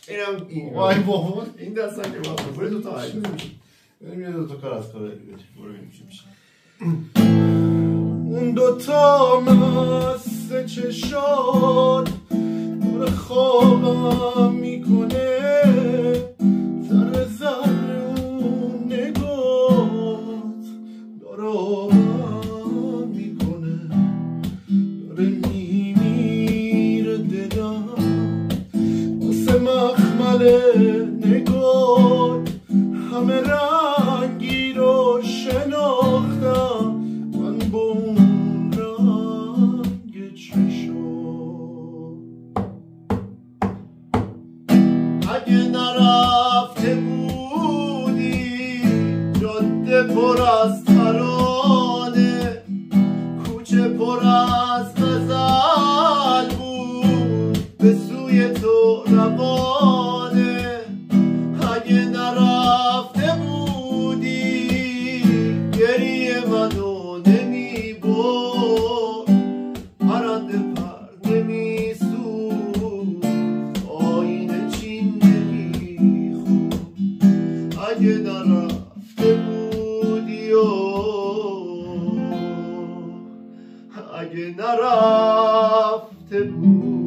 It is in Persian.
اینم این وای بابا این دستان که با برو دو تا عکس بریم یه دوتا کار از کار دیگه برو ببینیم چی میشه. اون دوتا مست چشات داره خوابم میکنه، ذره ذره اون نگات داره آرام میکنه، داره میمیره دلم واسه مخمل نگات، همه رنگی رو شناختم من با اون رنگ چشم. اگه نرفته بودی جاده پر از ترانه، کوچه پر از غزل بود به سوی تو روانه. اگه نرفته بودی گریه منو نمی برد، پرنده پر نمی سود، آینه چین نمی خود. اگه نرفته بودی اگه نرفته بودی